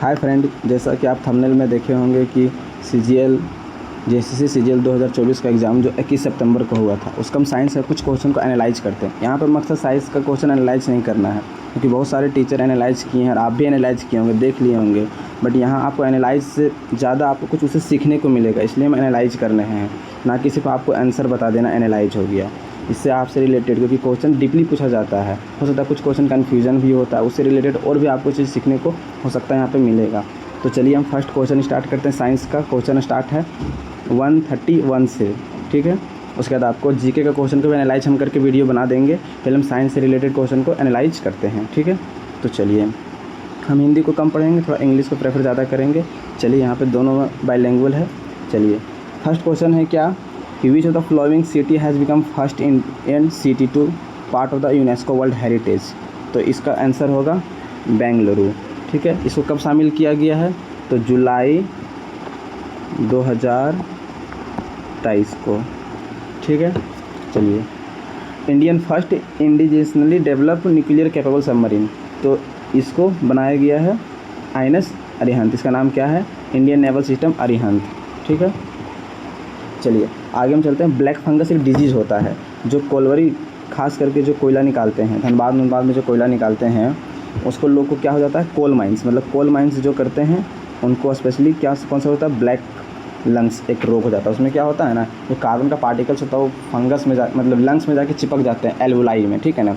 Hi friend, जैसा कि आप थंबनेल में देखे होंगे कि सीजीएल जेसीसी सीजीएल 2024 का एग्ज़ाम जो 21 सितंबर को हुआ था, उसका हम साइंस का कुछ क्वेश्चन को एनालाइज करते हैं। यहाँ पर मकसद साइंस का क्वेश्चन एनालाइज नहीं करना है, क्योंकि बहुत सारे टीचर एनालाइज किए हैं और आप भी एनालाइज किए होंगे, देख लिए होंगे। बट यहाँ आपको एनालाइज से ज़्यादा आपको कुछ उसे सीखने को मिलेगा, इसलिए हम एनालाइज कर रहे हैं, ना कि सिर्फ आपको आंसर बता देना एनालाइज हो गया। इससे आपसे रिलेटेड, क्योंकि क्वेश्चन डीपली पूछा जाता है, हो सकता है कुछ क्वेश्चन कन्फ्यूजन भी होता है, उससे रिलेटेड और भी आपको चीज़ सीखने को हो सकता है यहाँ पे मिलेगा। तो चलिए हम फर्स्ट क्वेश्चन स्टार्ट करते हैं। साइंस का क्वेश्चन स्टार्ट है 131 से, ठीक है। उसके बाद आपको जीके का क्वेश्चन को भी एनालाइज हम करके वीडियो बना देंगे। पहले हम साइंस से रिलेटेड क्वेश्चन को एनालाइज करते हैं, ठीक है। तो चलिए, हम हिंदी को कम पढ़ेंगे, थोड़ा इंग्लिश को प्रेफर ज़्यादा करेंगे। चलिए, यहाँ पे दोनों बाइलिंगुअल है। चलिए, फर्स्ट क्वेश्चन है क्या कि which of the following city has become first Indian city to part of the UNESCO world heritage. तो इसका आंसर होगा बेंगलुरु, ठीक है। इसको कब शामिल किया गया है? तो जुलाई 2023 को, ठीक है। चलिए, Indian first indigenously developed nuclear capable submarine, तो इसको बनाया गया है INS अरिहंत। इसका नाम क्या है? इंडियन नेवल सिस्टम अरिहंत, ठीक है। चलिए आगे हम चलते हैं। ब्लैक फंगस एक डिजीज़ होता है जो कोलवरी, खास करके जो कोयला निकालते हैं, धनबाद में जो कोयला निकालते हैं, उसको लोग को क्या हो जाता है? कोल माइंस, मतलब कोल माइंस जो करते हैं उनको स्पेशली क्या, कौन सा होता है? ब्लैक लंग्स एक रोग हो जाता है। उसमें क्या होता है ना, जो कार्बन का पार्टिकल्स होता है वो फंगस में मतलब लंग्स में जाके चिपक जाते हैं, एल्वुलाई में, ठीक है ना।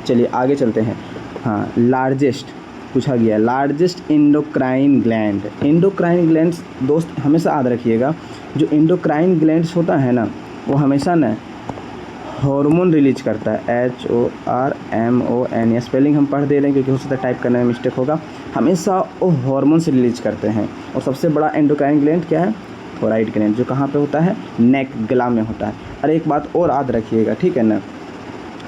चलिए आगे चलते हैं। हाँ, लार्जेस्ट पूछा गया है, largest endocrine gland. Endocrine glands दोस्त हमेशा याद रखिएगा, जो इंडोक्राइन ग्लैंड्स होता है ना, वो हमेशा ना हार्मोन रिलीज करता है, HORMON। स्पेलिंग हम पढ़ दे रहे हैं क्योंकि हो सकता है टाइप करने में मिस्टेक होगा। हमेशा वो हार्मोन से रिलीज करते हैं। और सबसे बड़ा एंडोक्राइन ग्लैंड क्या है? थायराइड ग्लैंड, जो कहाँ पे होता है? नेक, गला में होता है। और एक बात और याद रखिएगा, ठीक है ना,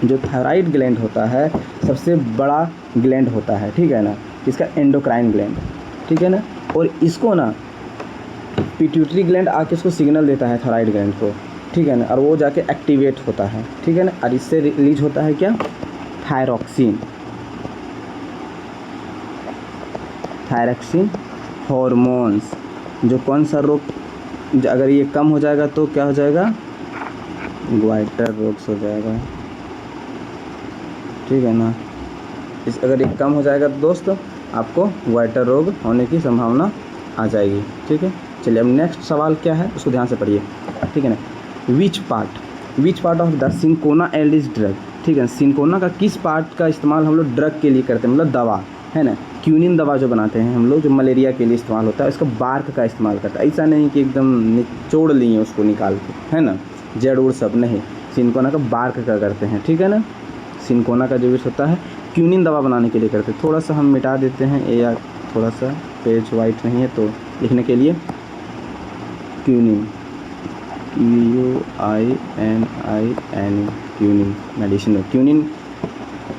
जो थायराइड ग्लैंड होता है सबसे बड़ा ग्लैंड होता है, ठीक है ना, इसका एंडोक्राइन ग्लैंड, ठीक है ना। और इसको ना पिट्यूटरी ग्लैंड आके इसको सिग्नल देता है थायराइड ग्लैंड को, ठीक है ना, और वो जाके एक्टिवेट होता है, ठीक है ना। और इससे रिलीज होता है क्या? Thyroxine, thyroxine hormones. जो कौन सा रोग, अगर ये कम हो जाएगा तो क्या हो जाएगा? ग्वाइटर रोग हो जाएगा, ठीक है ना। अगर ये कम हो जाएगा तो दोस्तों आपको ग्वाइटर रोग होने की संभावना आ जाएगी, ठीक है। चलिए, अब नेक्स्ट सवाल क्या है उसको ध्यान से पढ़िए, ठीक है ना। Which part of the cinchona Aldous drug, ठीक है। सिंकोना का किस पार्ट का इस्तेमाल हम लोग ड्रग के लिए करते हैं, मतलब दवा है ना, क्यूनिन दवा जो बनाते हैं हम लोग, जो मलेरिया के लिए इस्तेमाल होता है, इसका बार्क का इस्तेमाल करता है। ऐसा नहीं कि एकदम निचोड़ लिए उसको निकाल के, है ना, जड़ उड़ सब नहीं, सिंकोना का बार्क का करते हैं, ठीक है ना। सिंकोना का जो यूज़ होता है क्यूनिन दवा बनाने के लिए करते हैं। थोड़ा सा हम मिटा देते हैं, या थोड़ा सा पेज वाइट नहीं है तो लिखने के लिए quinine, QUININ, quinine medicine. Quinine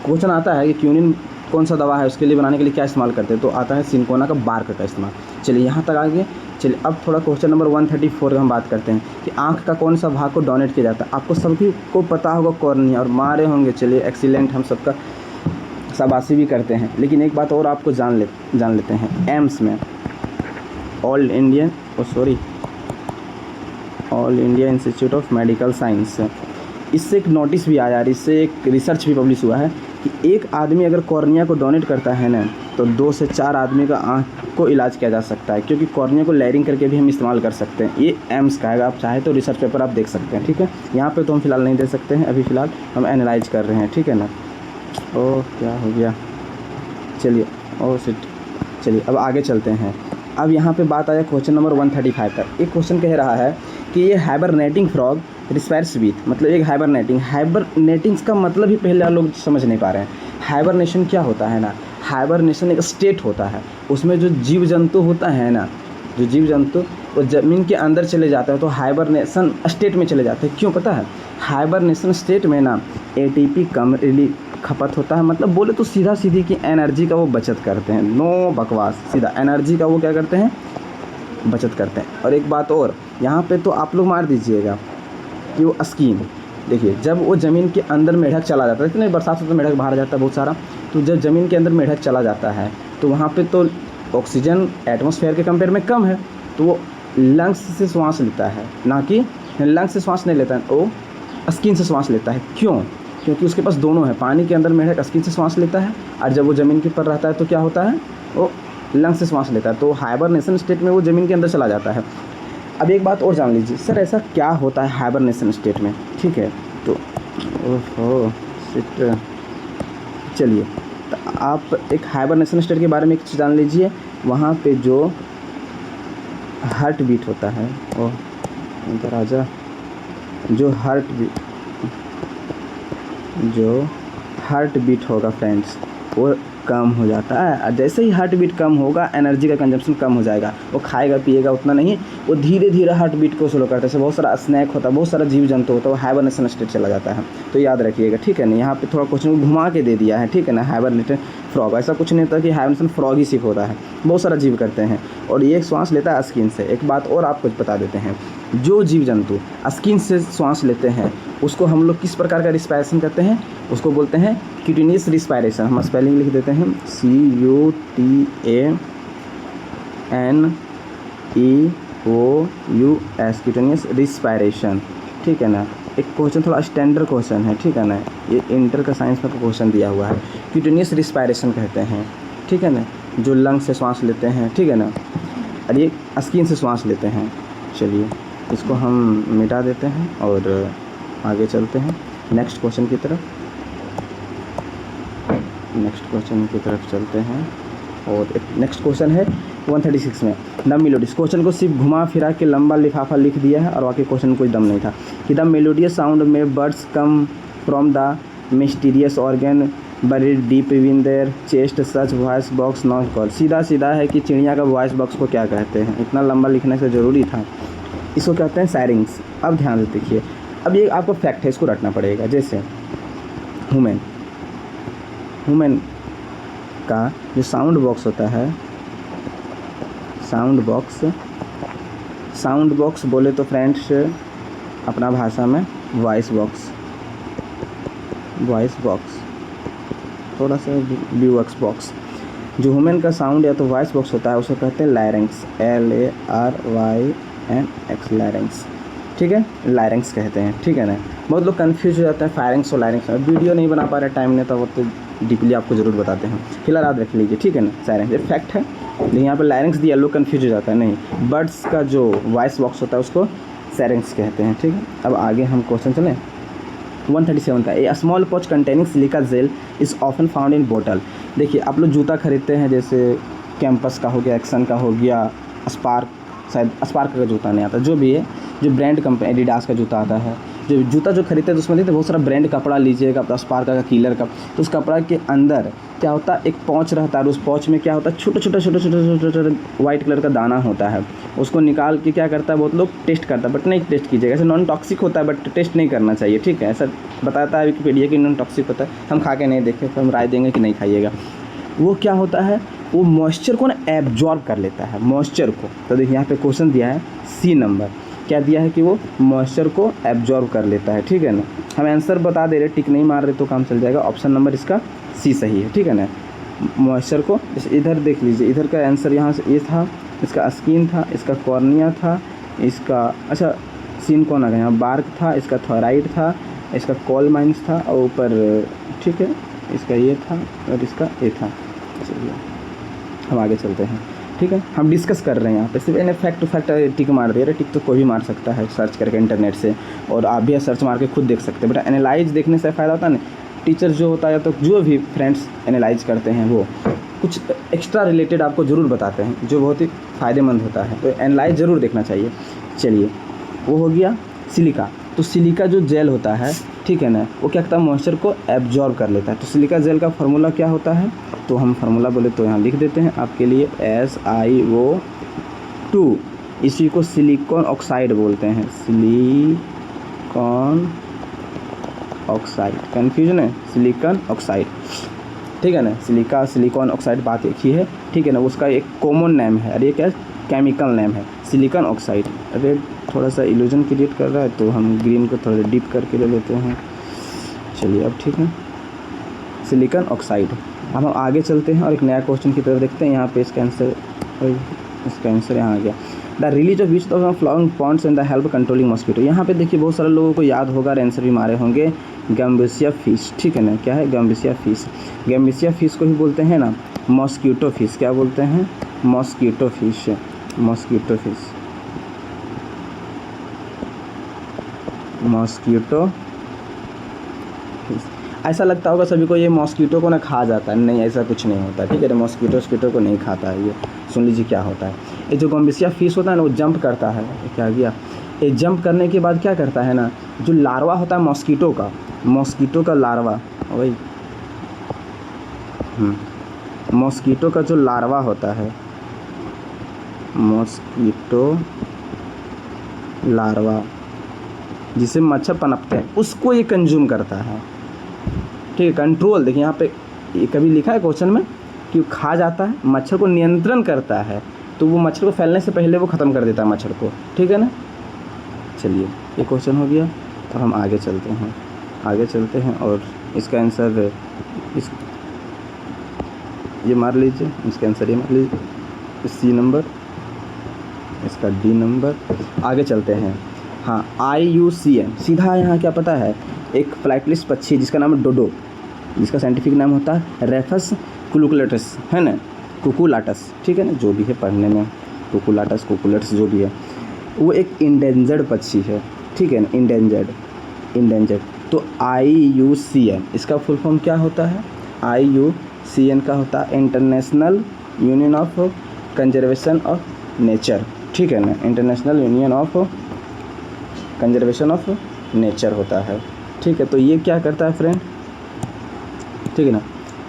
question आता है कि क्यूनिन कौन सा दवा है, उसके लिए बनाने के लिए क्या इस्तेमाल करते हैं, तो आता है सिंकोना का बार्क का इस्तेमाल। चलिए यहाँ तक आगे। चलिए अब थोड़ा क्वेश्चन नंबर 134 का हम बात करते हैं कि आँख का कौन सा भाग को डोनेट किया जाता है। आपको सभी को पता होगा कॉर्निया, और मारे होंगे। चलिए एक्सीलेंट, हम सबका शाबाशी भी करते हैं। लेकिन एक बात और आपको जान लेते हैं, एम्स में all India institute of medical science, इससे एक नोटिस भी आया, इससे एक रिसर्च भी पब्लिश हुआ है कि एक आदमी अगर कॉर्निया को डोनेट करता है ना, तो 2 से 4 आदमी का आँख को इलाज किया जा सकता है, क्योंकि कॉर्निया को लेयरिंग करके भी हम इस्तेमाल कर सकते हैं। ये एम्स का है, अगर आप चाहे तो रिसर्च पेपर आप देख सकते हैं, ठीक है। यहाँ पे तो हम फिलहाल नहीं दे सकते हैं, अभी फ़िलहाल हम एनालाइज कर रहे हैं, ठीक है ना। ओह क्या हो गया, चलिए चलिए अब आगे चलते हैं। अब यहाँ पे बात आया क्वेश्चन नंबर 135 का। एक क्वेश्चन कह रहा है कि ये हाइबरनेटिंग फ्रॉग रिस्पायर्स विथ, मतलब एक हाइबरनेटिंग का मतलब ही पहले आप लोग समझ नहीं पा रहे हैं। हाइबरनेशन क्या होता है ना, हाइबरनेशन एक स्टेट होता है, उसमें जो जीव जंतु होता है ना, जो जीव जंतु वो ज़मीन के अंदर चले जाते हैं तो हाइबरनेशन स्टेट में चले जाते हैं। क्यों पता है? हाइबरनेशन स्टेट में ना ATP कम खपत होता है, मतलब बोले तो सीधा सीधी की एनर्जी का वो बचत करते हैं। नो बकवास, सीधा एनर्जी का वो क्या करते हैं? बचत करते हैं। और एक बात और यहाँ पे तो आप लोग मार दीजिएगा कि वो स्कीम, देखिए जब वो ज़मीन के अंदर मेढक चला जाता है, इतने बरसात से तो मेढक बाहर जाता है बहुत सारा, तो जब ज़मीन के अंदर मेढक चला जाता है तो वहाँ पे तो ऑक्सीजन एटमॉस्फेयर के कंपेयर में कम है, तो वो लंग्स से सांस लेता है, ना कि लंग्स से सांस नहीं लेता है, वो स्किन से सांस लेता है। क्यों? क्योंकि उसके पास दोनों है, पानी के अंदर मेढक स्किन से सांस लेता है, और जब वो ज़मीन के ऊपर रहता है तो क्या होता है, वो लंग्स से सांस लेता है। तो हाइबरनेशन स्टेट में वो ज़मीन के अंदर चला जाता है। अब एक बात और जान लीजिए, सर ऐसा क्या होता है हाइबरनेशन स्टेट में, ठीक है? तो ओहो शिट, चलिए तो आप एक हाइबरनेशन स्टेट के बारे में एक चीज़ जान लीजिए। वहाँ पे जो हार्ट बीट होता है, ओह इधर आ जा, जो हार्ट बीट होगा फ्रेंड्स, वो कम हो जाता है। और जैसे ही हार्ट बीट कम होगा, एनर्जी का कंजम्पशन कम हो जाएगा। वो खाएगा पिएगा उतना नहीं, वो धीरे धीरे हार्ट बीट को स्लो करता है। जैसे बहुत सारा स्नैक होता है, बहुत सारा जीव जंतु होता है, वो हाइबरनेशन स्टेट चला जाता है। तो याद रखिएगा, ठीक है ना? यहाँ पे थोड़ा क्वेश्चन घुमा के दे दिया है, ठीक है ना? हाइबरनेशन फ्रॉग, ऐसा कुछ नहीं होता कि हाइबरनेशन फ्रॉग ही सिर्फ होता है, बहुत सारा जीव करते हैं। और ये सांस लेता है स्किन से। एक बात और आपको बता देते हैं, जो जीव जंतु स्किन से सांस लेते हैं उसको हम लोग किस प्रकार का रिस्पायरेशन करते हैं? उसको बोलते हैं क्यूटेनियस रिस्पायरेशन। हम स्पेलिंग लिख देते हैं CUTANEOUS, क्यूटेनियस रिस्पायरेशन, ठीक है ना? एक क्वेश्चन थोड़ा स्टैंडर्ड क्वेश्चन है, ठीक है ना? ये इंटर का साइंस में क्वेश्चन दिया हुआ है। क्यूटेनियस रिस्पायरेशन कहते हैं, ठीक है ना? जो लंग्स से सांस लेते हैं, ठीक है ना? और ये स्किन से सांस लेते हैं। चलिए इसको हम मिटा देते हैं और आगे चलते हैं नेक्स्ट क्वेश्चन की तरफ। चलते हैं और नेक्स्ट क्वेश्चन है 136 में द मेलोडी। इस क्वेश्चन को सिर्फ घुमा फिरा के लंबा लिफाफा लिख दिया है और बाकी क्वेश्चन में कोई दम नहीं था कि द मेलोडियस साउंड में birds come from the mysterious organ buried deep within their chest such voice box not call. सीधा है कि चिड़िया का वॉइस बॉक्स को क्या कहते हैं? इतना लंबा लिखने से ज़रूरी था। इसको कहते हैं सायरिंग्स। अब ध्यान से देखिए, अब ये आपको फैक्ट है, इसको रटना पड़ेगा। जैसे ह्यूमन का जो साउंड बॉक्स होता है, साउंड बॉक्स बोले तो फ्रेंड्स अपना भाषा में वॉइस बॉक्स, थोड़ा सा व्यूअक्स बॉक्स। जो ह्यूमन का साउंड या तो वॉइस बॉक्स होता है उसको कहते हैं लैरिंग्स, LARYNX, लैरिंग्स, ठीक है? लैरिंग्स कहते हैं, ठीक है ना? बहुत लोग कंफ्यूज हो जाते हैं फायरिंग्स और लैरिंग्स। वीडियो नहीं बना पा रहे, टाइम नहीं था, वो तो डीपली आपको ज़रूर बताते हैं। फिलहाल याद रख लीजिए, ठीक है ना? सायरिंग्स एक फैक्ट है, लेकिन यहाँ पर लैरिंग्स दिया, लोग कंफ्यूज हो जाता है। नहीं, बर्ड्स का जो वॉइस बॉक्स होता है उसको सायरिंग्स कहते हैं, ठीक है? अब आगे हम क्वेश्चन चलें 137 का। A small pouch containing silica gel is often found in bottle. देखिए आप लोग जूता खरीदते हैं, जैसे कैंपस का हो गया, एक्सन का हो गया, स्पार्क, शायद स्पार्क का जूता नहीं आता, जो भी है, जो ब्रांड कंपनी एडिडास का जूता आता है, जो जूता जो खरीदते हैं तो उसमें देखते बहुत सारा ब्रांड कपड़ा लीजिएगा, स्पार्क का, किलर का, तो उस कपड़ा के अंदर क्या होता है, एक पाउच रहता है और उस पाउच में क्या होता है, छोटे वाइट कलर का दाना होता है। उसको निकाल के क्या करता है, बहुत लोग टेस्ट करता है, बट नहीं टेस्ट कीजिएगा। ऐसे नॉन टॉक्सिक होता है बट टेस्ट नहीं करना चाहिए, ठीक है? ऐसा बताता है विकिपीडिया कि नॉन टॉक्सिक होता है, हम खा के नहीं देखे तो हम राय देंगे कि नहीं खाइएगा। वो क्या होता है, वो मॉइस्चर को ना एब्जॉर्ब कर लेता है, मॉइस्चर को। तो देखिए यहाँ पे क्वेश्चन दिया है C नंबर, क्या दिया है कि वो मॉइस्चर को एब्जॉर्ब कर लेता है, ठीक है ना? हम आंसर बता दे रहे, टिक नहीं मार रहे तो काम चल जाएगा। ऑप्शन नंबर इसका C सही है, ठीक है ना? मॉइस्चर को, जैसे इधर देख लीजिए, इधर का आंसर यहाँ से ये था, इसका स्किन था, इसका कॉर्निया था, इसका अच्छा सीन कौन आ गया, यहाँ बार्क था, इसका थॉराइड था, इसका कॉल माइंस था और ऊपर, ठीक है, इसका ये था और इसका ये था। चलिए हम आगे चलते हैं, ठीक है? हम डिस्कस कर रहे हैं यहाँ पे, सिर्फ इन्हें फैक्ट टू फैक्ट टिक मार दे रहे। टिक तो कोई भी मार सकता है सर्च करके इंटरनेट से, और आप भी सर्च मार के खुद देख सकते हैं। बट एनालाइज देखने से फ़ायदा होता है ना, टीचर जो होता है तो जो भी फ्रेंड्स एनालाइज करते हैं वो कुछ एक्स्ट्रा रिलेटेड आपको ज़रूर बताते हैं, जो बहुत ही फ़ायदेमंद होता है। तो एनालाइज ज़रूर देखना चाहिए। चलिए वो हो गया सिलिका। तो सिलिका जो जेल होता है, ठीक है ना, वो क्या करता है, मॉइस्चर को एब्जॉर्ब कर लेता है। तो सिलिका जेल का फार्मूला क्या होता है, तो हम फार्मूला बोले तो यहाँ लिख देते हैं आपके लिए, SiO2। इसी को सिलिकॉन ऑक्साइड बोलते हैं, सिलिकॉन ऑक्साइड, कन्फ्यूजन है, सिलिकॉन ऑक्साइड, ठीक है ना? सिलिका सिलिकॉन ऑक्साइड बात एक ही है, ठीक है ना? उसका एक कॉमन नेम है, और ये क्या केमिकल नेम है, सिलिकॉन ऑक्साइड। रेड थोड़ा सा इल्यूजन क्रिएट कर रहा है तो हम ग्रीन को थोड़ा डीप करके ले लेते हैं। चलिए अब ठीक है, सिलिकॉन ऑक्साइड, अब हम आगे चलते हैं और एक नया क्वेश्चन की तरफ देखते हैं। यहाँ पे इसका आंसर यहाँ आ गया। The release of which of flowering Pond's and the help controlling mosquito. यहाँ पे देखिए बहुत सारे लोगों को याद होगा और आंसर भी मारे होंगे, गैम्बेसिया फिश, ठीक है ना। क्या है गैम्बेसिया फिश? गैम्बेसिया फिश को ही बोलते हैं ना मॉस्किटो फिश। क्या बोलते हैं? Mosquito fish, mosquito fish, mosquito fish. ऐसा लगता होगा सभी को ये मॉस्किटो को ना खा जाता है, नहीं ऐसा कुछ नहीं होता, ठीक है ना। मॉस्किटो को नहीं खाता है ये। सुन लीजिए क्या होता है। ये जो गैम्बेसिया फिश होता है ना वो जंप करता है। क्या गया? ये जंप करने के बाद क्या करता है ना, जो लार्वा होता है मॉस्किटो का लार्वा, वही मॉस्किटो का जो लार्वा होता है, मॉस्किटो लार्वा जिसे मच्छर पनपते हैं, उसको ये कंज्यूम करता है, ठीक है। कंट्रोल देखिए यहाँ पे ये कभी लिखा है क्वेश्चन में कि वो खा जाता है, मच्छर को नियंत्रण करता है, तो वो मच्छर को फैलने से पहले वो ख़त्म कर देता है मच्छर को, ठीक है ना। चलिए ये क्वेश्चन हो गया। तो हम आगे चलते हैं और इसका आंसर ये मार लीजिए, इसका आंसर ये मार लीजिए, सी नंबर, इसका डी नंबर। आगे चलते हैं। हाँ, IUCN सीधा यहाँ क्या पता है, एक फ्लाइटलिस्ट पक्षी जिसका नाम है डोडो, जिसका साइंटिफिक नाम होता है रेफस कुकुलेटस, है ना, कुकुलाटस, ठीक है ना, जो भी है पढ़ने में, कुकुलेटस जो भी है, वो एक इंडेंजर्ड पक्षी है, ठीक है ना, इंडेंजर्ड। तो IUCN इसका फुल फॉर्म क्या होता है? IUCN का होता है international union of conservation of nature, ठीक है ना, international union of conservation of nature होता है, ठीक है। तो ये क्या करता है फ्रेंड, ठीक है ना,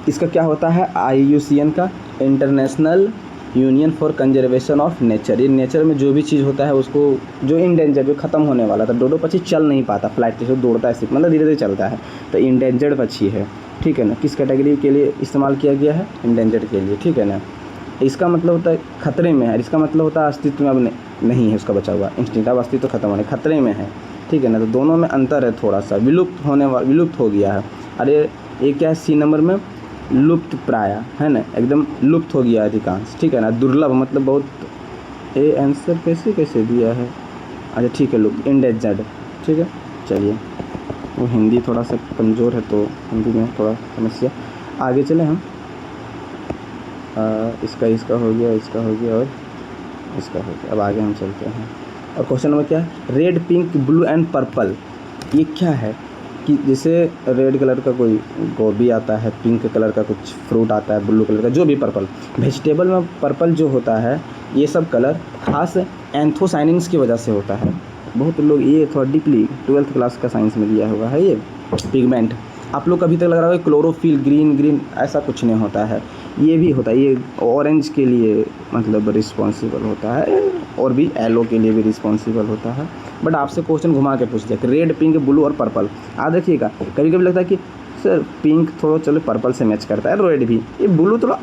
इसका क्या होता है IUCN का international union for conservation of nature. ये नेचर में जो भी चीज़ होता है उसको, जो इंडेंजर, जो ख़त्म होने वाला था, डोडो पक्षी चल नहीं पाता, फ्लाइट से दौड़ता है सिर्फ, मतलब धीरे धीरे चलता है, तो इंडेंजर्ड पक्षी है, ठीक है ना। किस कैटेगरी के लिए इस्तेमाल किया गया है? इंडेंजर्ड के लिए, ठीक है ना। इसका मतलब होता है खतरे में है, इसका मतलब होता है अस्तित्व में अब नहीं है उसका बचा हुआ, इंस्टिंक्ट, अब अस्तित्व खत्म होने, खतरे में है, ठीक है ना। तो दोनों में अंतर है थोड़ा सा, विलुप्त हो गया है। अरे ये क्या है, सी नंबर में लुप्त प्राय, है ना, एकदम लुप्त हो गया अधिकांश, ठीक है ना। दुर्लभ मतलब बहुत, ये आंसर कैसे दिया है, अच्छा ठीक है, लुप्त, इंडेंजर्ड, ठीक है। चलिए वो हिंदी थोड़ा सा कमज़ोर है तो हिंदी में थोड़ा समस्या। आगे चले हम। इसका हो गया, इसका हो गया और इसका हो गया। अब आगे हम चलते हैं और क्वेश्चन नंबर क्या है, red, pink, blue and purple. ये क्या है कि जैसे रेड कलर का कोई गोभी आता है, पिंक कलर का कुछ फ्रूट आता है, ब्लू कलर का जो भी पर्पल, वेजिटेबल में पर्पल जो होता है, ये सब कलर खास एंथोसाइनिन्स की वजह से होता है। बहुत लोग ये थोड़ा डीपली 12th क्लास का साइंस में दिया हुआ है ये पिगमेंट। आप लोग कभी तक लग रहा होगा क्लोरोफिल, ग्रीन, ऐसा कुछ नहीं होता है, ये भी होता है। ये ऑरेंज के लिए मतलब रिस्पॉन्सिबल होता है और भी येलो के लिए भी रिस्पॉन्सिबल होता है। बट आपसे क्वेश्चन घुमा के पूछ दिया कि रेड, पिंक, ब्लू और पर्पल। याद रखिएगा, कभी कभी लगता है कि सर पिंक थोड़ा चलो पर्पल से मैच करता है, रेड भी, ये ब्लू थोड़ा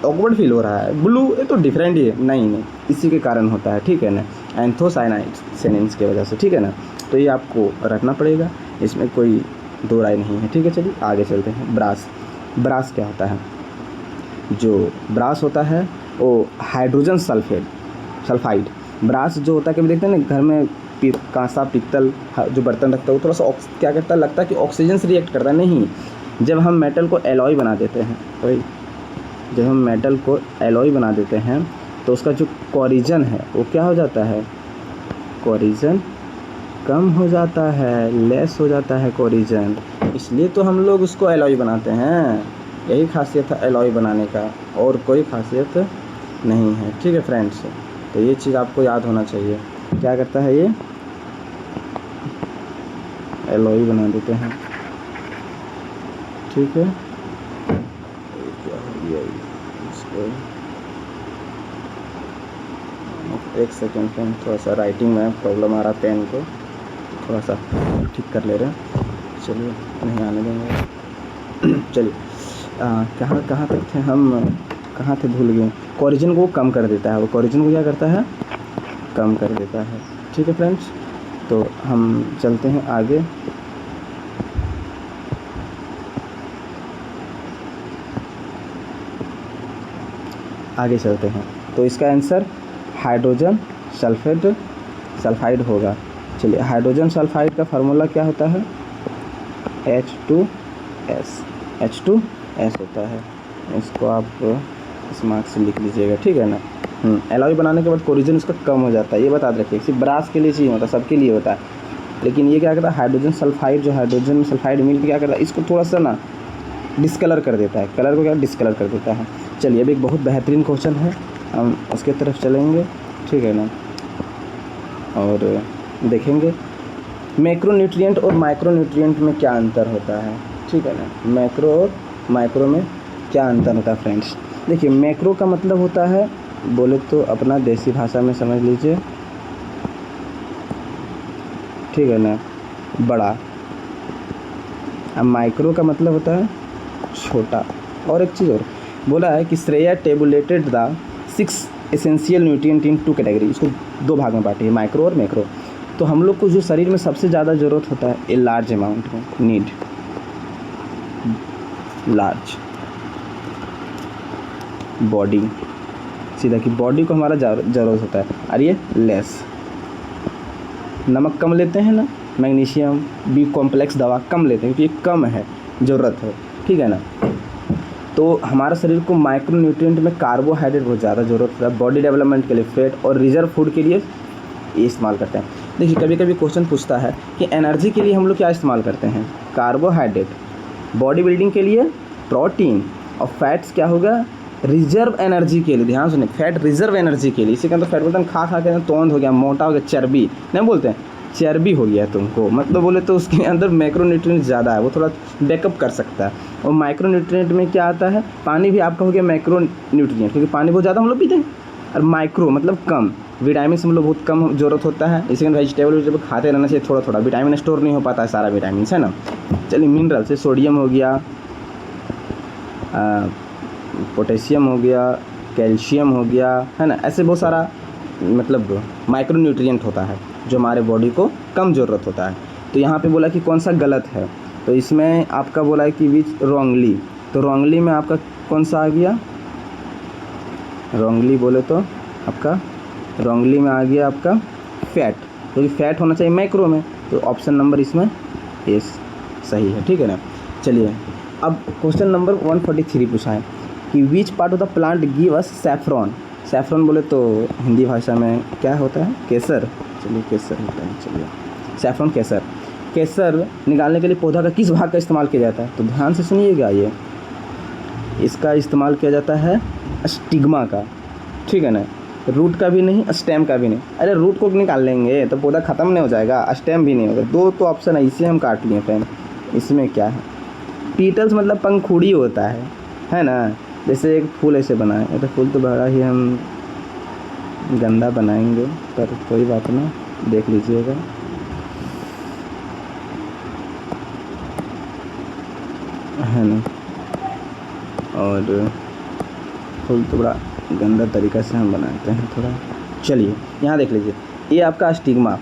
ऑकवर्ड फील हो रहा है, ब्लू ये तो डिफरेंट ही है, नहीं इसी के कारण होता है, ठीक है ना, एंथोसाइनिन्स की वजह से, ठीक है ना। तो ये आपको रखना पड़ेगा, इसमें कोई दो राय नहीं है, ठीक है। चलिए आगे चलते हैं। ब्रास क्या होता है? जो ब्रास होता है वो हाइड्रोजन सल्फाइड। ब्रास जो होता है, कभी देखते हैं ना घर में कांसा, पित्तल जो बर्तन रखता है, वो थोड़ा सा क्या करता है, लगता है कि ऑक्सीजन से रिएक्ट करता है, नहीं। जब हम मेटल को एलॉय बना देते हैं, वही जब हम मेटल को एलॉय बना देते हैं तो उसका जो कोरिजन है वो क्या हो जाता है, कोरिजन कम हो जाता है, लेस हो जाता है कोरिजन, इसलिए तो हम लोग उसको एलॉय बनाते हैं। यही खासियत है एलॉय बनाने का, और कोई खासियत नहीं है, ठीक है फ्रेंड्स। तो ये चीज़ आपको याद होना चाहिए। क्या करता है ये, एलॉय बना देते हैं, ठीक है। क्या हो गया इसको, एक सेकेंड फ्रेंड, थोड़ा सा राइटिंग में प्रॉब्लम आ रहा, पेन को थोड़ा सा ठीक कर ले रहे हैं। चलिए नहीं आने देंगे। चलिए कहाँ तक थे हम, कहाँ थे, भूल गए। कोरिजन को कम कर देता है, वो कोरिजन को क्या करता है, कम कर देता है, ठीक है फ्रेंड्स। तो हम चलते हैं आगे। आगे चलते हैं। तो इसका आंसर हाइड्रोजन सल्फाइड होगा। चलिए, हाइड्रोजन सल्फाइड का फार्मूला क्या होता है? H2S होता है। इसको आप इस मार्क से लिख लीजिएगा, ठीक है ना। एलॉय बनाने के बाद कोरिजन उसका कम हो जाता है, ये बता रखिए। सिर्फ ब्रास के लिए चाहिए होता है, सबके लिए होता है, लेकिन ये क्या करता है, हाइड्रोजन सल्फाइड, जो हाइड्रोजन सल्फाइड मिल के क्या करता है, इसको थोड़ा सा ना डिस्कलर कर देता है, कलर को क्या डिस्कलर कर देता है। चलिए, अब एक बहुत बेहतरीन क्वेश्चन है, हम उसके तरफ चलेंगे, ठीक है ना, और देखेंगे मैक्रोन्यूट्रिएंट और माइक्रोन्यूट्रिएंट में क्या अंतर होता है, ठीक है ना। मैक्रो और माइक्रो में क्या अंतर होता है फ्रेंड्स? देखिए, मैक्रो का मतलब होता है, बोले तो अपना देसी भाषा में समझ लीजिए, ठीक है ना, बड़ा। अब माइक्रो का मतलब होता है छोटा। और एक चीज़ और बोला है कि Shreya tabulated the 6 essential nutrient in 2 category, इसको 2 भाग में बांटी है, माइक्रो और मैक्रो। तो हम लोग को जो शरीर में सबसे ज़्यादा ज़रूरत होता है, ए लार्ज अमाउंट में नीड, लार्ज बॉडी, सीधा कि बॉडी को हमारा ज़रूरत होता है, और ये लेस। नमक कम लेते हैं ना, मैग्नीशियम, बी कॉम्प्लेक्स दवा कम लेते हैं क्योंकि ये कम है, ज़रूरत है, ठीक है ना। तो हमारा शरीर को माइक्रोन्यूट्रिएंट में कार्बोहाइड्रेट बहुत ज़्यादा ज़रूरत होता है, बॉडी डेवलपमेंट के लिए फैट, और रिजर्व फूड के लिए ये इस्तेमाल करते हैं। देखिए, कभी कभी क्वेश्चन पूछता है कि एनर्जी के लिए हम लोग क्या इस्तेमाल करते हैं? कार्बोहाइड्रेट। बॉडी बिल्डिंग के लिए प्रोटीन, और फैट्स क्या होगा? रिजर्व एनर्जी के लिए। ध्यान सुनिए, फैट रिजर्व एनर्जी के लिए। इसी का तो फैट बोलते हैं खा के तोंद हो गया, मोटा हो गया, चर्बी नहीं बोलते हैं, चर्बी हो गया तुमको, मतलब बोले तो उसके अंदर मैक्रोन्यूट्रिएंट ज़्यादा है, वो थोड़ा बैकअप कर सकता है। और माइक्रोन्यूट्रिएंट में क्या आता है? पानी भी आपका हो गया मैक्रोन्यूट्रिएंट, क्योंकि पानी बहुत ज़्यादा हम लोग पीते हैं, और माइक्रो मतलब कम। विटामिन हम लोग बहुत कम ज़रूरत होता है, इसी कारण वेजिटेबल खाते रहना चाहिए थोड़ा थोड़ा, विटामिन स्टोर नहीं हो पाता है सारा विटामिन, है ना। चलिए, मिनरल से सोडियम हो गया, पोटेशियम हो गया, कैल्शियम हो गया, है ना, ऐसे बहुत सारा मतलब माइक्रोन्यूट्रिएंट होता है जो हमारे बॉडी को कम ज़रूरत होता है। तो यहाँ पे बोला कि कौन सा गलत है, तो इसमें आपका बोला है कि विच रॉन्गली, तो रॉन्गली में आपका कौन सा आ गया? रॉन्गली बोले तो आपका रॉन्गली में आ गया आपका फैट, क्योंकि फैट होना चाहिए मैक्रो में, तो ऑप्शन नंबर इसमें ए सही है, ठीक है ना। चलिए, अब क्वेश्चन नंबर 143 पूछा है कि which part of the plant give us saffron. Saffron बोले तो हिंदी भाषा में क्या होता है? केसर। चलिए, केसर होता है। चलिए, सैफ्रॉन केसर। केसर निकालने के लिए पौधा का किस भाग का इस्तेमाल किया जाता है? तो ध्यान से सुनिएगा, ये इसका इस्तेमाल किया जाता है स्टिग्मा का, ठीक है ना, रूट का भी नहीं, स्टेम का भी नहीं। अरे रूट को निकाल लेंगे तो पौधा ख़त्म नहीं हो जाएगा, स्टेम भी नहीं होगा। 2 तो ऑप्शन है, इसे हम काट लिए फ्रेंड। इसमें क्या है? पीटल्स मतलब पंखुड़ी होता है ना। जैसे एक फूल ऐसे बनाए, तो फूल तो बड़ा ही हम गंदा बनाएंगे, पर कोई बात नहीं, देख लीजिएगा। है ना, और फूल तो बड़ा गंदा तरीक़ा से हम बनाते हैं थोड़ा। चलिए, यहाँ देख लीजिए, ये आपका स्टिग्मा,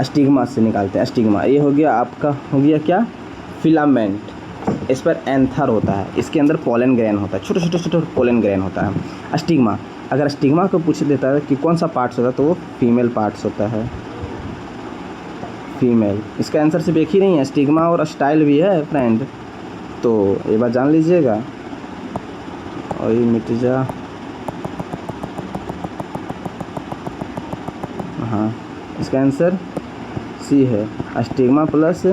स्टिग्मा से निकालते हैं। स्टिग्मा ये हो गया आपका, हो गया क्या? फिलामेंट। इस पर एंथर होता है, इसके अंदर पोलन ग्रेन होता है, छोटे छोटे छोटे पोलन ग्रेन होता है। स्टिग्मा, अगर स्टिग्मा को पूछ देता है कि कौन सा पार्ट्स होता है, तो वो फीमेल पार्ट्स होता है, फीमेल। इसका आंसर सिर्फ एक ही नहीं है, स्टिग्मा और स्टाइल भी है फ्रेंड, तो ये बात जान लीजिएगा। और ये मिट जा, हाँ, इसका आंसर सी है, स्टिग्मा प्लस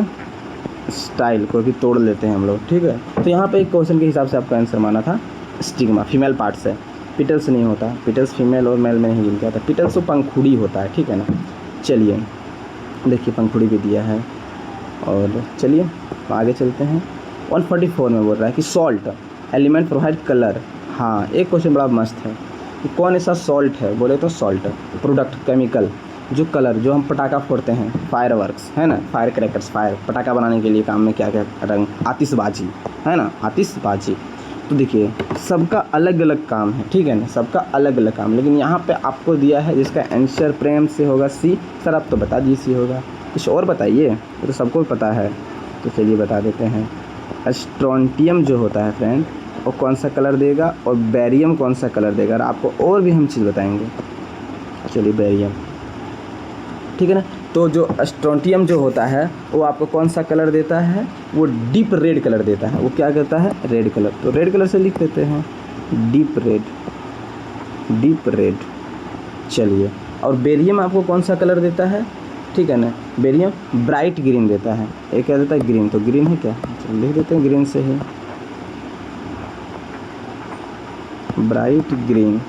स्टाइल को भी तोड़ लेते हैं हम लोग, ठीक है। तो यहाँ पे एक क्वेश्चन के हिसाब से आपका आंसर माना था स्टिग्मा फीमेल पार्ट से, पिटल्स नहीं होता, पिटल्स फीमेल और मेल में नहीं गिनता था, पिटल्स तो पंखुड़ी होता है, ठीक है ना। चलिए, देखिए पंखुड़ी भी दिया है, और चलिए आगे चलते हैं। 144 में बोल रहा है कि सॉल्ट एलिमेंट प्रोवाइड कलर। हाँ, एक क्वेश्चन बड़ा मस्त है कि कौन ऐसा सॉल्ट है, बोले तो सॉल्ट प्रोडक्ट, केमिकल, जो कलर, जो हम पटाखा फोड़ते हैं, फायर वर्क्स, है ना, फायर क्रैकर्स, फायर पटाखा बनाने के लिए काम में क्या क्या रंग, आतिशबाजी, है ना, आतिशबाजी। तो देखिए, सबका अलग अलग काम है, ठीक है ना, सबका अलग अलग काम, लेकिन यहाँ पे आपको दिया है जिसका आंसर प्रेम से होगा सी। सर आप तो बता दीजिए सी होगा, कुछ और बताइए, ये तो सबको पता है। तो चलिए बता देते हैं, स्ट्रोंटियम जो होता है फ्रेंड, वो कौन सा कलर देगा और बेरियम कौन सा कलर देगा, और आपको और भी हम चीज़ बताएंगे। चलिए बेरियम, ठीक है ना। तो जो स्ट्रोंटियम जो होता है वो आपको कौन सा कलर देता है, वो डीप रेड कलर देता है। वो क्या करता है, रेड कलर। तो रेड कलर से लिख देते हैं डीप रेड, डीप रेड। चलिए, और बेरियम आपको कौन सा कलर देता है, ठीक है ना, बेरियम ब्राइट ग्रीन देता है। ये क्या देता है, ग्रीन। तो ग्रीन है क्या, चलो लिख देते हैं ग्रीन से ही, ब्राइट ग्रीन।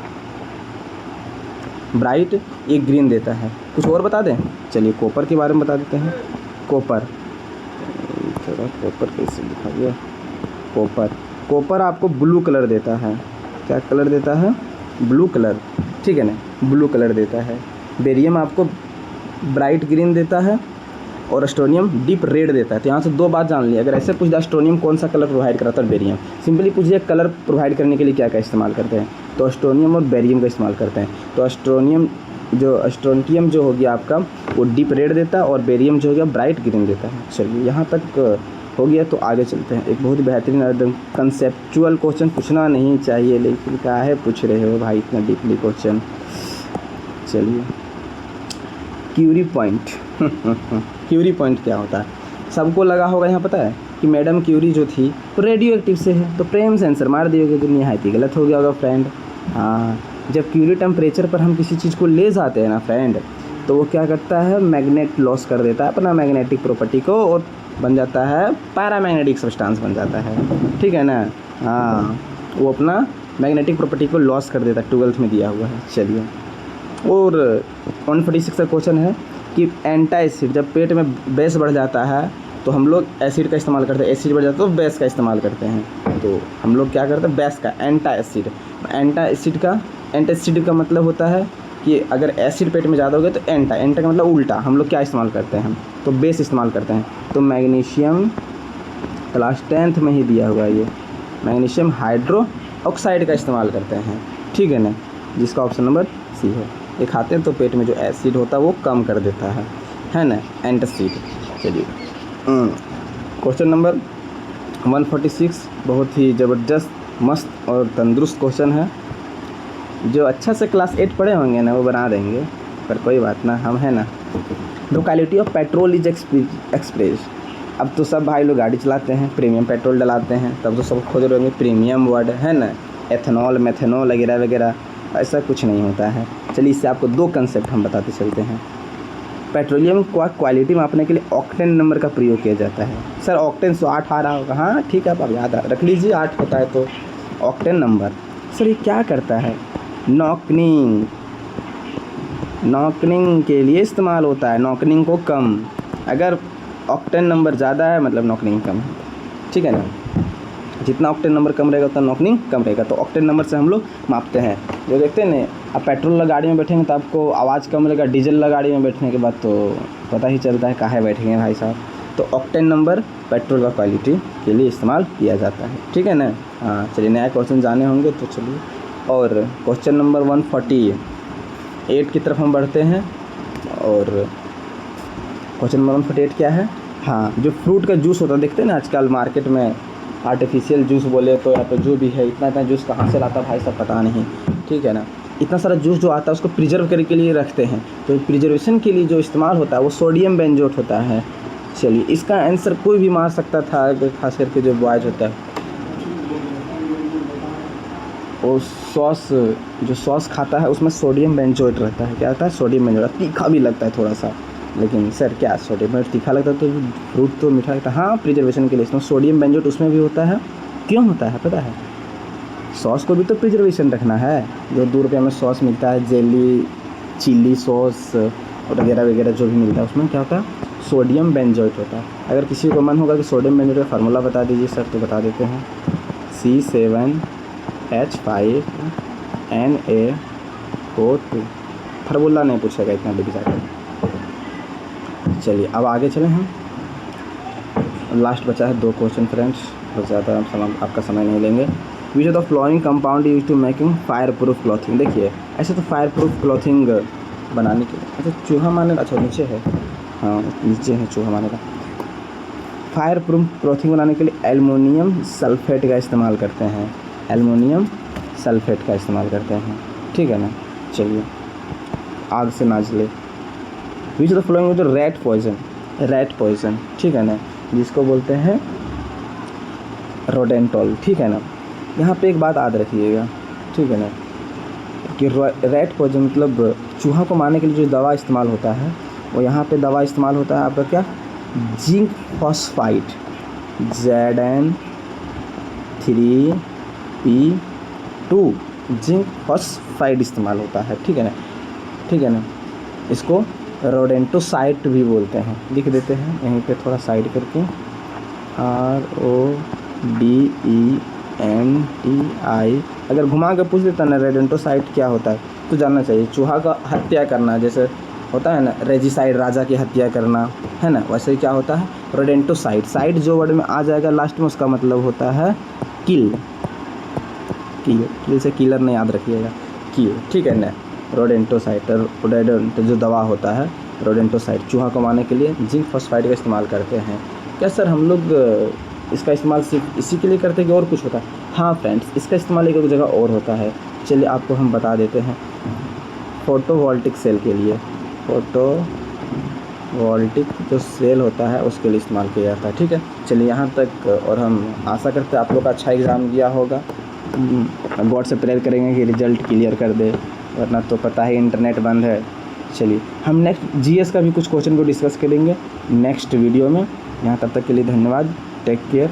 ब्राइट ये ग्रीन देता है। कुछ और बता दें, चलिए कॉपर के बारे में बता देते हैं। कॉपर, थोड़ा कॉपर कैसे लिखा गया, कॉपर। कॉपर आपको ब्लू कलर देता है। क्या कलर देता है, ब्लू कलर, ठीक है ना, ब्लू कलर देता है। बेरियम आपको ब्राइट ग्रीन देता है और स्ट्रोनियम डीप रेड देता है। तो यहाँ से दो बात जान ली। अगर ऐसे पूछ दिया स्ट्रोनियम कौन सा कलर प्रोवाइड कराता है, बेरियम, सिंपली पूछिए कलर प्रोवाइड करने के लिए क्या क्या इस्तेमाल करते हैं, तो स्ट्रोनियम और बेरियम का इस्तेमाल करते हैं। तो स्ट्रोंटियम जो हो गया आपका वो डीप रेड देता है और बेरियम जो हो गया ब्राइट ग्रीन देता है। चलिए यहाँ तक हो गया, तो आगे चलते हैं। एक बहुत ही बेहतरीन एकदम कंसेप्चुअल क्वेश्चन पूछना नहीं चाहिए, लेकिन क्या है पूछ रहे हो भाई इतना डीपली क्वेश्चन। चलिए, क्यूरी पॉइंट। क्यूरी पॉइंट क्या होता है, सबको लगा होगा यहाँ, पता है कि मैडम क्यूरी जो थी वो रेडियो एक्टिव से है, तो प्रेम से आंसर मार दियोगे, तो निहायत ही गलत हो गया होगा फ्रेंड। हाँ, जब क्यूरी टेम्परेचर पर हम किसी चीज़ को ले जाते हैं ना फ्रेंड, तो वो क्या करता है, मैग्नेट लॉस कर देता है अपना मैग्नेटिक प्रॉपर्टी को, और बन जाता है पैरामैग्नेटिक सब्सटेंस बन जाता है, ठीक है ना। हाँ, वो अपना मैग्नेटिक प्रॉपर्टी को लॉस कर देता है, 12th में दिया हुआ है। चलिए, और 146 का क्वेश्चन है कि एंटा एसिड, जब पेट में बेस बढ़ जाता है तो हम लोग एसिड का इस्तेमाल करते हैं, एसिड बढ़ जाता है तो बेस का इस्तेमाल करते हैं। तो हम लोग क्या करते हैं, बेस का, एंटा एसिड। एंटासिड का मतलब होता है कि अगर एसिड पेट में ज़्यादा हो गया तो एंटा का मतलब उल्टा। हम लोग क्या इस्तेमाल करते हैं, तो बेस इस्तेमाल करते हैं। तो मैग्नीशियम क्लास 10th में ही दिया हुआ है, ये मैग्नीशियम हाइड्रो ऑक्साइड का इस्तेमाल करते हैं, ठीक है ना, जिसका ऑप्शन नंबर सी है। ये खाते हैं तो पेट में जो एसिड होता है वो कम कर देता है ना, एंटासिड। चलिए, क्वेश्चन नंबर 146 बहुत ही ज़बरदस्त मस्त और तंदुरुस्त क्वेश्चन है। जो अच्छा से क्लास 8 पढ़े होंगे ना वो बना देंगे, पर कोई बात ना, हम है ना। The quality of petrol is express. अब तो सब भाई लोग गाड़ी चलाते हैं, प्रीमियम पेट्रोल डलाते हैं, तब तो सब खोज रहे होंगे प्रीमियम वर्ड, है ना, एथेनॉल, मेथेनॉल वगैरह वगैरह। ऐसा कुछ नहीं होता है। चलिए, इससे आपको दो कंसेप्ट हम बताते चलते हैं। पेट्रोलियम को क्वालिटी मापने के लिए ऑक्टेन नंबर का प्रयोग किया जाता है। सर ऑक्टेन 108 आ रहा होगा, हाँ ठीक है, आप याद रख लीजिए, 8 होता है तो ऑक्टेन नंबर। सर ये क्या करता है, नॉकनिंग के लिए इस्तेमाल होता है, नॉकनिंग को कम। अगर ऑक्टेन नंबर ज़्यादा है मतलब नॉकनिंग कम है, ठीक है ना। जितना ऑक्टेन नंबर कम रहेगा उतना नॉकनिंग कम रहेगा। तो ऑक्टेन नंबर से हम लोग मापते हैं। जो देखते हैं ना, आप पेट्रोल वाला गाड़ी में बैठेंगे तो आपको आवाज़ कम लगेगा, डीजल वाला गाड़ी में बैठने के बाद तो पता ही चलता है कहाँ बैठेंगे भाई साहब। तो ऑक्टेन नंबर पेट्रोल का क्वालिटी के लिए इस्तेमाल किया जाता है, ठीक है ना। हाँ चलिए, नया क्वेश्चन जाने होंगे तो चलिए, और क्वेश्चन नंबर 148 की तरफ हम बढ़ते हैं। और क्वेश्चन नंबर 148 क्या है, हाँ, जो फ्रूट का जूस होता है, देखते हैं ना आजकल मार्केट में आर्टिफिशियल जूस बोले तो यहाँ पे जो भी है, इतना जूस कहाँ से लाता भाई सब पता नहीं, ठीक है ना। इतना सारा जूस जो आता है उसको प्रिजर्व करने के लिए रखते हैं, तो प्रिजर्वेशन के लिए जो इस्तेमाल होता है वो सोडियम बेंजोट होता है। चलिए, इसका आंसर कोई भी मार सकता था, खास करके जो बॉयज होता है। और जो सॉस खाता है उसमें सोडियम बेंजोएट रहता है। क्या रहता है, सोडियम बेंजोएट। तीखा भी लगता है थोड़ा सा, लेकिन सर क्या सोडियम बेंजोएट तीखा लगता है तो फ्रूट तो मीठा लगता है। हाँ, प्रिजर्वेशन के लिए इसमें सोडियम बेंजोएट उसमें भी होता है। क्यों होता है पता है, सॉस को भी तो प्रिजर्वेशन रखना है। जो 2 रुपये में सॉस मिलता है, जेली, चिली सॉस वगैरह वगैरह जो भी मिलता है, उसमें क्या होता है, सोडियम बेंजोएट होता है। अगर किसी को मन होगा कि सोडियम बेंजोएट का फार्मूला बता दीजिए सर, तो बता देते हैं, C7H5Na O2। फार्मूला नहीं पूछेगा, इतना भी जाकर। चलिए, अब आगे चले हम। लास्ट बचा है 2 क्वेश्चन फ्रेंड्स, बहुत ज़्यादा आपका समय नहीं लेंगे। Which of the following compound use to making fire proof clothing. देखिए, ऐसे तो फायर प्रूफ क्लॉथिंग बनाने के लिए, अच्छा चूहा मारने का, अच्छा नीचे है, हाँ नीचे है चूहा मारने का। फायर प्रूफ क्लॉथिंग बनाने के लिए एल्युमिनियम सल्फेट का इस्तेमाल करते हैं, एल्युमिनियम सल्फेट का इस्तेमाल करते हैं, ठीक है ना। चलिए आग से ना जले। Which of the following is rat poison, rat poison, ठीक है ना, जिसको बोलते हैं रोडेंटोल, ठीक है ना। यहाँ पे एक बात याद रखिएगा, ठीक है ना, कि रैट पॉइजन मतलब चूहा को मारने के लिए जो दवा इस्तेमाल होता है, वो यहाँ पे दवा इस्तेमाल होता है आपका क्या, zinc phosphide, Zn3P2 zinc phosphide इस्तेमाल होता है, ठीक है ना, ठीक है ना। इसको रोडेंटोसाइड भी बोलते हैं, लिख देते हैं यहीं पे थोड़ा साइड करके, RODENTI। अगर घुमा के पूछ देता ना रोडेंटोसाइड क्या होता है तो जानना चाहिए, चूहा का हत्या करना, जैसे होता है ना रेजिसाइड, राजा की हत्या करना, है ना, वैसे ही क्या होता है रोडेंटोसाइड। साइड जो वर्ड में आ जाएगा लास्ट में उसका मतलब होता है किल, किल से किलर नहीं याद रखिएगा, किल, ठीक है ना। रोडेंटोसाइड, रोडेंट जो दवा होता है रोडेंटोसाइड, चूहा को मारने के लिए जिंक फॉस्फाइड का इस्तेमाल करते हैं। क्या सर हम लोग इसका इस्तेमाल सिर्फ इसी के लिए करते हैं कि और कुछ होता है? हाँ फ्रेंड्स, इसका इस्तेमाल एक जगह और होता है, चलिए आपको हम बता देते हैं। फोटोवोल्टिक सेल के लिए, फोटोवोल्टिक जो सेल होता है उसके लिए इस्तेमाल किया जाता है, ठीक है। चलिए यहाँ तक, और हम आशा करते हैं आप लोग का अच्छा एग्ज़ाम दिया होगा। गॉड से प्रेयर करेंगे कि रिज़ल्ट क्लियर कर दे, वरना तो पता है इंटरनेट बंद है। चलिए हम नेक्स्ट जीएस का भी कुछ क्वेश्चन को डिस्कस करेंगे नेक्स्ट वीडियो में। यहाँ तब तक के लिए धन्यवाद, टेक केयर।